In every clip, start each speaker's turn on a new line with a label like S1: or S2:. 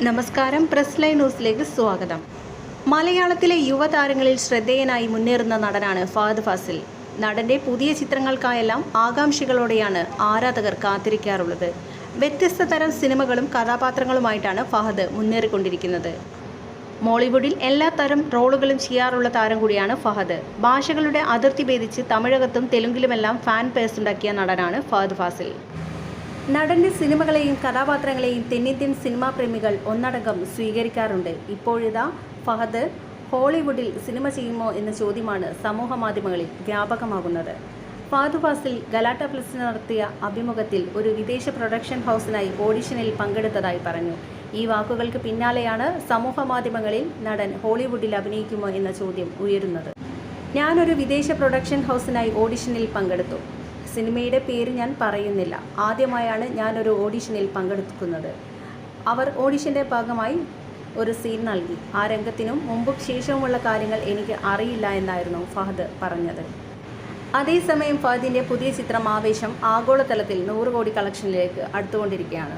S1: നമസ്കാരം, press line ന്യൂസിലേക്ക് സ്വാഗതം. മലയാളത്തിലെ യുവതാരങ്ങളിൽ ശ്രദ്ധേയനായി മുന്നേറുന്ന നടനാണ് ഫഹദ് ഫാസിൽ. നടന്റെ പുതിയ ചിത്രങ്ങൾക്കായെല്ലാം ആകാംക്ഷകളോടെയാണ് ആരാധകർ കാത്തിരിക്കാറുള്ളത്. വ്യത്യസ്ത തരം സിനിമകളും കഥാപാത്രങ്ങളുമായിട്ടാണ് ഫഹദ് മുന്നേറിക്കൊണ്ടിരിക്കുന്നത്. മോളിവുഡിൽ എല്ലാ തരം റോളുകളും ചെയ്യാറുള്ള താരം കൂടിയാണ് ഫഹദ്. ഭാഷകളുടെ അതിർത്തി ഭേദിച്ച് തമിഴകത്തും തെലുങ്കിലുമെല്ലാം ഫാൻ പേഴ്സ് ഉണ്ടാക്കിയ നടനാണ് ഫഹദ് ഫാസിൽ. നടന്റെ സിനിമകളെയും കഥാപാത്രങ്ങളെയും തെന്നിന്ത്യൻ സിനിമാ പ്രേമികൾ ഒന്നടങ്കം സ്വീകരിക്കാറുണ്ട്. ഇപ്പോഴിതാ ഫഹദ് ഹോളിവുഡിൽ സിനിമ ചെയ്യുമോ എന്ന ചോദ്യമാണ് സമൂഹ മാധ്യമങ്ങളിൽ വ്യാപകമാകുന്നത്. ഫഹദ് ഫാസിൽ ഗലാട്ട പ്ലസിന് നടത്തിയ അഭിമുഖത്തിൽ ഒരു വിദേശ പ്രൊഡക്ഷൻ ഹൗസിനായി ഓഡിഷനിൽ പങ്കെടുത്തതായി പറഞ്ഞു. ഈ വാക്കുകൾക്ക് പിന്നാലെയാണ് സമൂഹ മാധ്യമങ്ങളിൽ നടൻ ഹോളിവുഡിൽ അഭിനയിക്കുമോ എന്ന ചോദ്യം ഉയരുന്നത്. ഞാനൊരു വിദേശ പ്രൊഡക്ഷൻ ഹൗസിനായി ഓഡിഷനിൽ പങ്കെടുത്തു. സിനിമയുടെ പേര് ഞാൻ പറയുന്നില്ല. ആദ്യമായാണ് ഞാനൊരു ഓഡിഷനിൽ പങ്കെടുക്കുന്നത്. അവർ ഓഡിഷൻ്റെ ഭാഗമായി ഒരു സീൻ നൽകി. ആ രംഗത്തിനും മുമ്പും ശേഷവുമുള്ള കാര്യങ്ങൾ എനിക്ക് അറിയില്ല എന്നായിരുന്നു ഫഹദ് പറഞ്ഞത്. അതേസമയം ഫഹദിൻ്റെ പുതിയ ചിത്രം ആവേശം ആഗോളതലത്തിൽ 100 കോടി കളക്ഷനിലേക്ക് അടുത്തുകൊണ്ടിരിക്കുകയാണ്.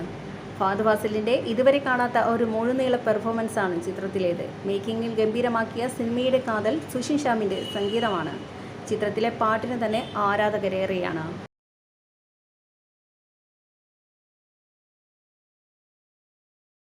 S1: ഫഹദ് ഫാസിലിൻ്റെ ഇതുവരെ കാണാത്ത ഒരു മുഴുനീള പെർഫോമൻസാണ് ചിത്രത്തിലേത്. മേക്കിങ്ങിൽ ഗംഭീരമാക്കിയ സിനിമയുടെ കാതൽ സുഷിൻ ശ്യാമിൻ്റെ സംഗീതമാണ്. ചിത്രത്തിലെ പാട്ടിന് തന്നെ ആരാധകരേറെയാണ്.